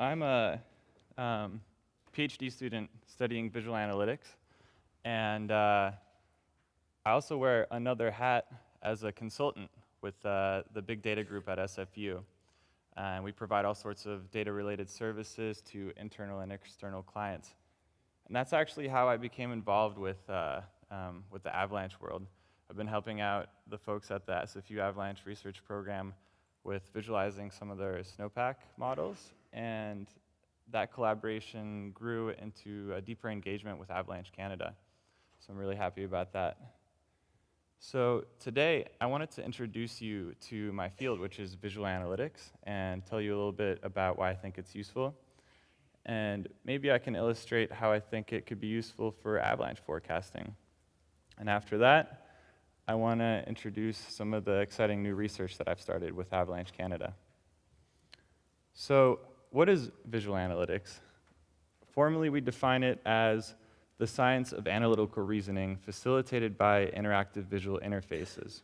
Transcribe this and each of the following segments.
I'm a PhD student studying visual analytics, and I also wear another hat as a consultant with the big data group at SFU. And we provide all sorts of data-related services to internal and external clients. And that's actually how I became involved with the avalanche world. I've been helping out the folks at the SFU Avalanche Research Program with visualizing some of their snowpack models, and that collaboration grew into a deeper engagement with Avalanche Canada. So I'm really happy about that. So today, I wanted to introduce you to my field, which is visual analytics, and tell you a little bit about why I think it's useful. And maybe I can illustrate how I think it could be useful for avalanche forecasting. And after that, I want to introduce some of the exciting new research that I've started with Avalanche Canada. So what is visual analytics? Formally, we define it as the science of analytical reasoning facilitated by interactive visual interfaces.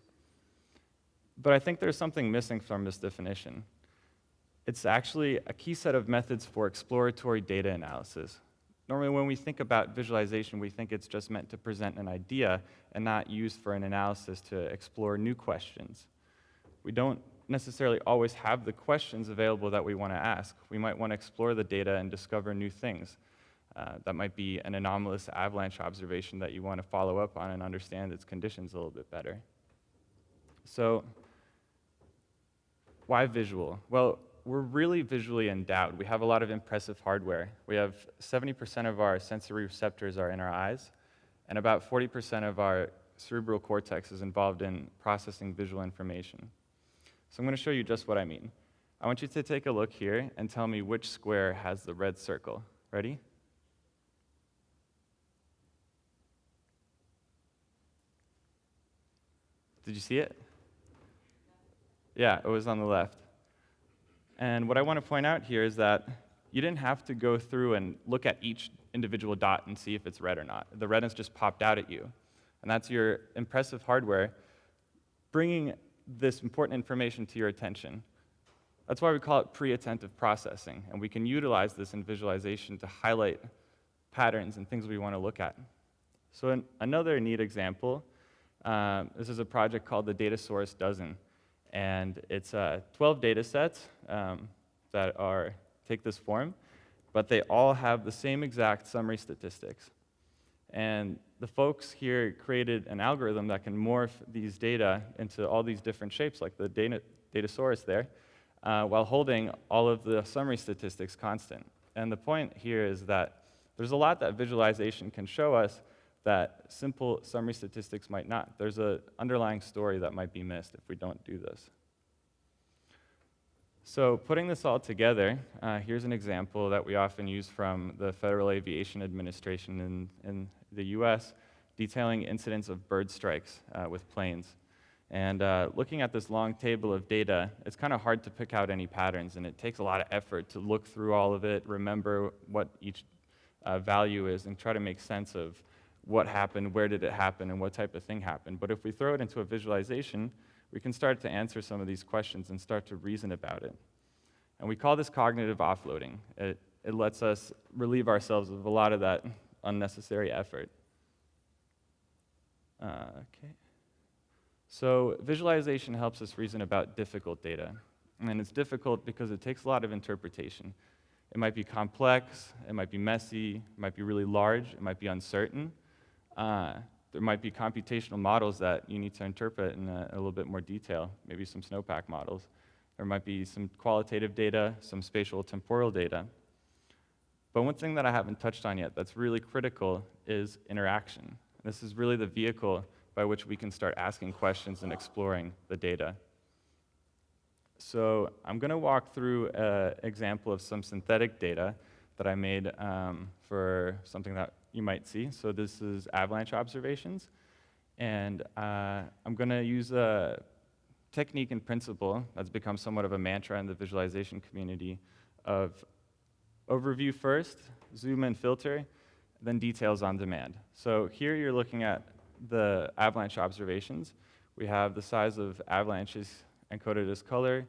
But I think there's something missing from this definition. It's actually a key set of methods for exploratory data analysis. Normally, when we think about visualization, we think it's just meant to present an idea and not used for an analysis to explore new questions. We don't necessarily always have the questions available that we want to ask. We might want to explore the data and discover new things. That might be an anomalous avalanche observation that you want to follow up on and understand its conditions a little bit better. So, why visual? Well, we're really visually endowed. We have a lot of impressive hardware. We have 70% of our sensory receptors are in our eyes, and about 40% of our cerebral cortex is involved in processing visual information. So I'm going to show you just what I mean. I want you to take a look here and tell me which square has the red circle. Ready? Did you see it? Yeah, it was on the left. And what I want to point out here is that you didn't have to go through and look at each individual dot and see if it's red or not. The redness just popped out at you. And that's your impressive hardware bringing this important information to your attention. That's why we call it pre-attentive processing. And we can utilize this in visualization to highlight patterns and things we want to look at. So another neat example, this is a project called the Data Source Dozen. And it's 12 data sets that take this form, but they all have the same exact summary statistics. And the folks here created an algorithm that can morph these data into all these different shapes, like the datasaurus there, while holding all of the summary statistics constant. And the point here is that there's a lot that visualization can show us that simple summary statistics might not. There's an underlying story that might be missed if we don't do this. So putting this all together, here's an example that we often use from the Federal Aviation Administration in the US, detailing incidents of bird strikes with planes. And looking at this long table of data, it's kind of hard to pick out any patterns, and it takes a lot of effort to look through all of it, remember what each value is, and try to make sense of what happened, where did it happen, and what type of thing happened. But if we throw it into a visualization, we can start to answer some of these questions and start to reason about it. And we call this cognitive offloading. It lets us relieve ourselves of a lot of that unnecessary effort. Okay. So visualization helps us reason about difficult data. And it's difficult because it takes a lot of interpretation. It might be complex, it might be messy, it might be really large, it might be uncertain. There might be computational models that you need to interpret in a little bit more detail, maybe some snowpack models. There might be some qualitative data, some spatial temporal data. But one thing that I haven't touched on yet that's really critical is interaction. This is really the vehicle by which we can start asking questions and exploring the data. So I'm going to walk through an example of some synthetic data that I made for something that you might see. So this is avalanche observations. And I'm going to use a technique and principle that's become somewhat of a mantra in the visualization community of overview first, zoom and filter, then details on demand. So here you're looking at the avalanche observations. We have the size of avalanches encoded as color,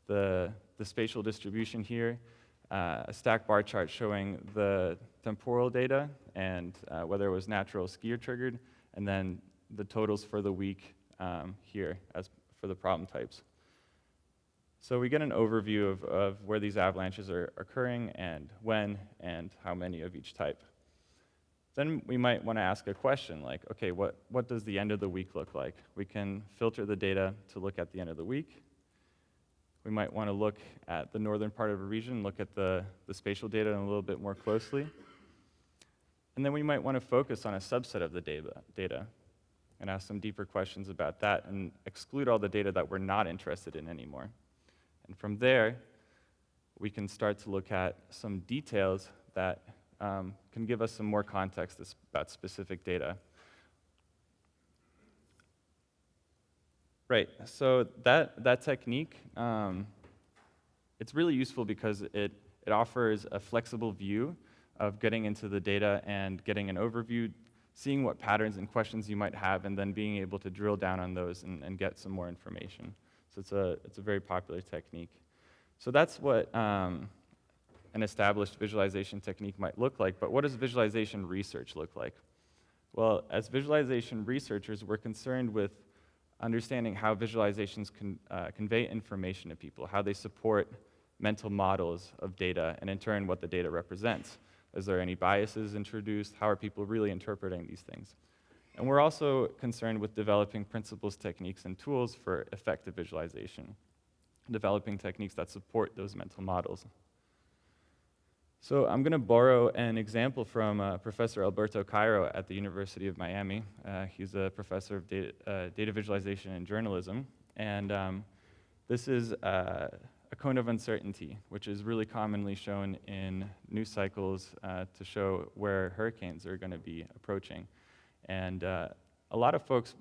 the spatial distribution here, a stack bar chart showing the temporal data and whether it was natural skier triggered, and then the totals for the week here as for the problem types. So we get an overview of where these avalanches are occurring and when and how many of each type. Then we might want to ask a question like, okay, what does the end of the week look like? We can filter the data to look at the end of the week. We might want to look at the northern part of a region, look at the spatial data a little bit more closely. And then we might want to focus on a subset of the data and ask some deeper questions about that and exclude all the data that we're not interested in anymore. And from there, we can start to look at some details that can give us some more context about specific data. Right, so that technique, it's really useful because it offers a flexible view of getting into the data and getting an overview, seeing what patterns and questions you might have, and then being able to drill down on those and get some more information. So it's a very popular technique. So that's what an established visualization technique might look like, but what does visualization research look like? Well, as visualization researchers, we're concerned with understanding how visualizations convey information to people, how they support mental models of data, and in turn, what the data represents. Is there any biases introduced? How are people really interpreting these things? And we're also concerned with developing principles, techniques, and tools for effective visualization, developing techniques that support those mental models. So I'm going to borrow an example from Professor Alberto Cairo at the University of Miami. He's a professor of data visualization and journalism. And this is a cone of uncertainty, which is really commonly shown in news cycles to show where hurricanes are going to be approaching. And a lot of folks,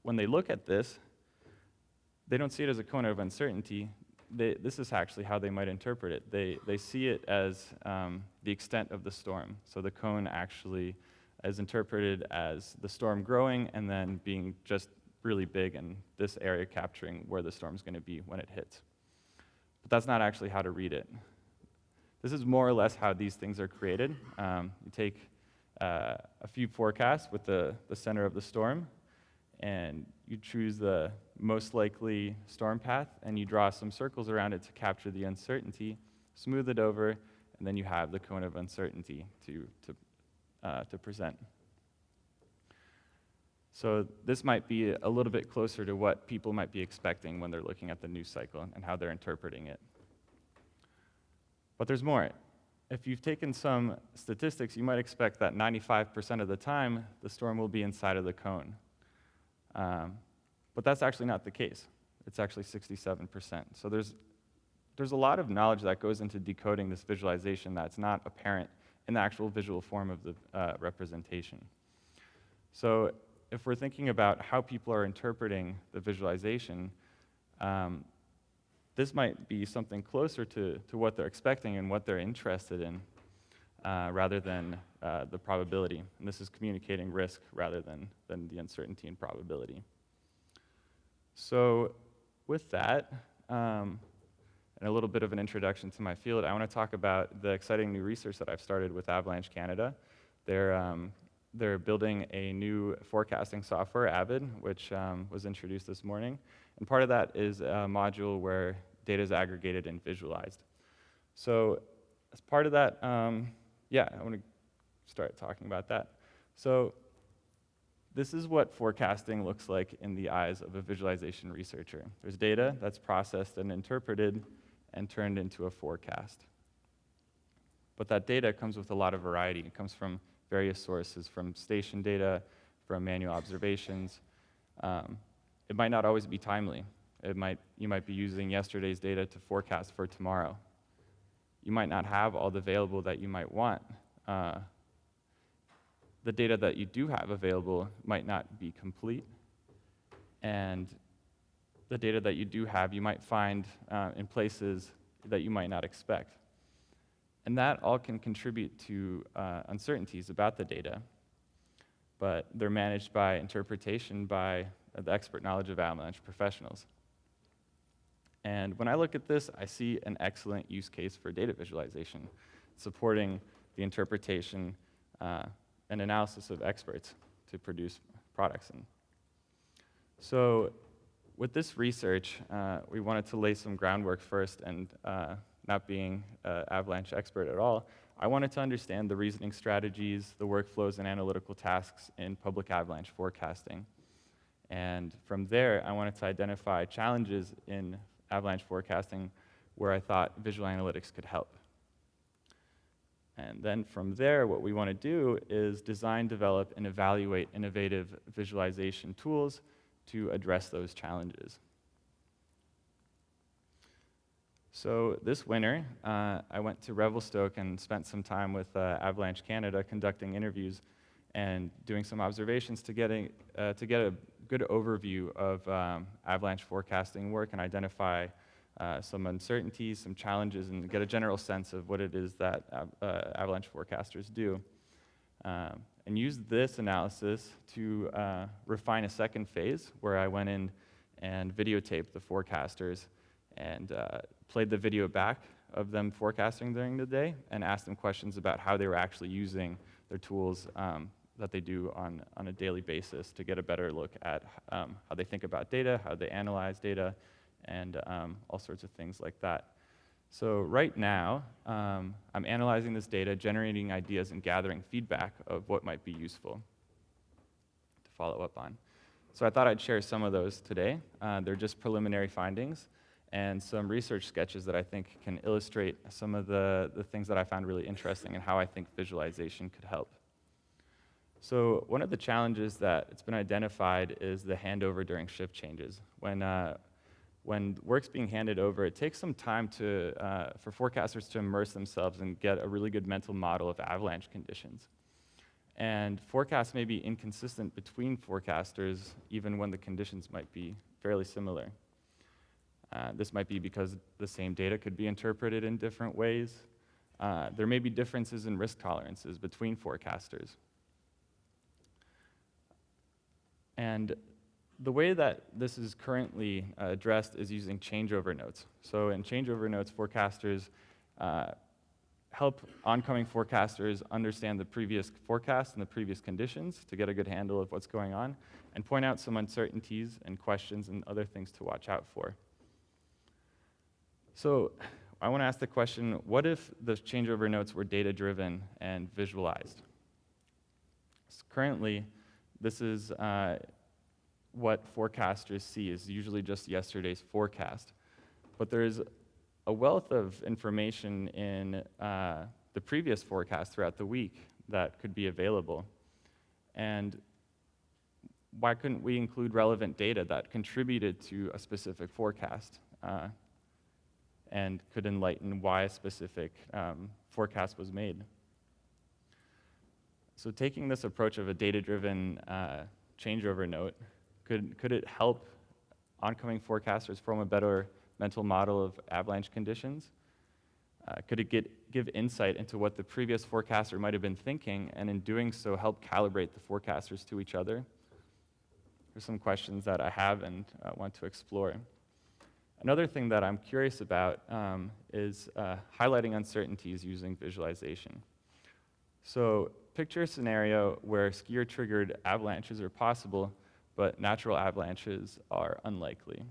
when they look at this, they don't see it as a cone of uncertainty. This is actually how they might interpret it. They see it as the extent of the storm. So the cone actually is interpreted as the storm growing and then being just really big, and this area capturing where the storm's going to be when it hits. But that's not actually how to read it. This is more or less how these things are created. You take a few forecasts with the center of the storm, and you choose the most likely storm path, and you draw some circles around it to capture the uncertainty, smooth it over, and then you have the cone of uncertainty to present. So this might be a little bit closer to what people might be expecting when they're looking at the news cycle and how they're interpreting it. But there's more. If you've taken some statistics, you might expect that 95% of the time, the storm will be inside of the cone. But that's actually not the case. It's actually 67%. So there's a lot of knowledge that goes into decoding this visualization that's not apparent in the actual visual form of the representation. So if we're thinking about how people are interpreting the visualization, this might be something closer to what they're expecting and what they're interested in, rather than the probability. And this is communicating risk rather than the uncertainty and probability. So with that, and a little bit of an introduction to my field, I want to talk about the exciting new research that I've started with Avalanche Canada. They're building a new forecasting software, Avid, which was introduced this morning. And part of that is a module where data is aggregated and visualized. So as part of that, I want to start talking about that. So this is what forecasting looks like in the eyes of a visualization researcher. There's data that's processed and interpreted and turned into a forecast. But that data comes with a lot of variety. It comes from various sources, from station data, from manual observations. It might not always be timely. You might be using yesterday's data to forecast for tomorrow. You might not have all the available that you might want. The data that you do have available might not be complete, and the data that you do have, you might find in places that you might not expect. And that all can contribute to uncertainties about the data, but they're managed by interpretation by the expert knowledge of avalanche professionals. And when I look at this, I see an excellent use case for data visualization, supporting the interpretation and analysis of experts to produce products. And so with this research, we wanted to lay some groundwork first, and not being an Avalanche expert at all, I wanted to understand the reasoning strategies, the workflows, and analytical tasks in public avalanche forecasting. And from there, I wanted to identify challenges in avalanche forecasting where I thought visual analytics could help. And then from there, what we want to do is design, develop, and evaluate innovative visualization tools to address those challenges. So this winter, I went to Revelstoke and spent some time with Avalanche Canada conducting interviews and doing some observations to get a good overview of avalanche forecasting work and identify some uncertainties, some challenges, and get a general sense of what it is that avalanche forecasters do. And use this analysis to refine a second phase where I went in and videotaped the forecasters and played the video back of them forecasting during the day and asked them questions about how they were actually using their tools that they do on a daily basis to get a better look at how they think about data, how they analyze data, and all sorts of things like that. So right now, I'm analyzing this data, generating ideas, and gathering feedback of what might be useful to follow up on. So I thought I'd share some of those today. They're just preliminary findings and some research sketches that I think can illustrate some of the things that I found really interesting and how I think visualization could help. So one of the challenges that it's been identified is the handover during shift changes. When work's being handed over, it takes some time for forecasters to immerse themselves and get a really good mental model of avalanche conditions. And forecasts may be inconsistent between forecasters, even when the conditions might be fairly similar. This might be because the same data could be interpreted in different ways. There may be differences in risk tolerances between forecasters. And the way that this is currently addressed is using changeover notes. So in changeover notes, forecasters help oncoming forecasters understand the previous forecast and the previous conditions to get a good handle of what's going on and point out some uncertainties and questions and other things to watch out for. So I want to ask the question, what if the changeover notes were data-driven and visualized? So currently, this is what forecasters see is usually just yesterday's forecast. But there's a wealth of information in the previous forecast throughout the week that could be available. And why couldn't we include relevant data that contributed to a specific forecast and could enlighten why a specific forecast was made? So taking this approach of a data-driven changeover note, could it help oncoming forecasters form a better mental model of avalanche conditions? Could it give insight into what the previous forecaster might have been thinking, and in doing so help calibrate the forecasters to each other? There's some questions that I have and want to explore. Another thing that I'm curious about is highlighting uncertainties using visualization. So picture a scenario where skier-triggered avalanches are possible, but natural avalanches are unlikely.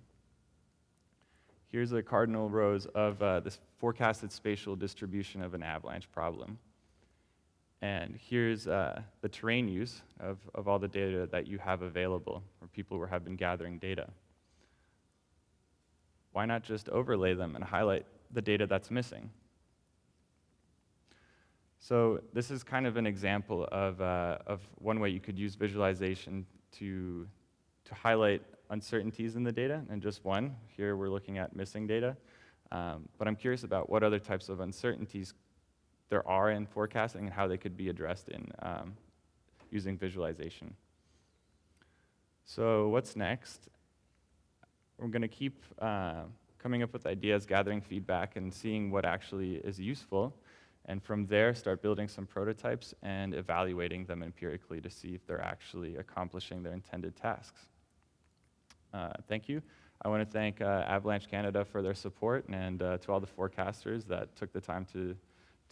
Here's a cardinal rows of this forecasted spatial distribution of an avalanche problem. And here's the terrain use of all the data that you have available, or people who have been gathering data. Why not just overlay them and highlight the data that's missing? So this is kind of an example of one way you could use visualization to highlight uncertainties in the data, and just one. Here we're looking at missing data. But I'm curious about what other types of uncertainties there are in forecasting and how they could be addressed in using visualization. So what's next? We're going to keep coming up with ideas, gathering feedback, and seeing what actually is useful. And from there, start building some prototypes and evaluating them empirically to see if they're actually accomplishing their intended tasks. Thank you. I want to thank Avalanche Canada for their support, and to all the forecasters that took the time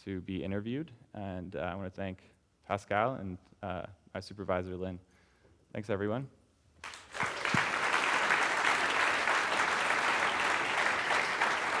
to be interviewed. And I want to thank Pascal and my supervisor, Lynn. Thanks, everyone.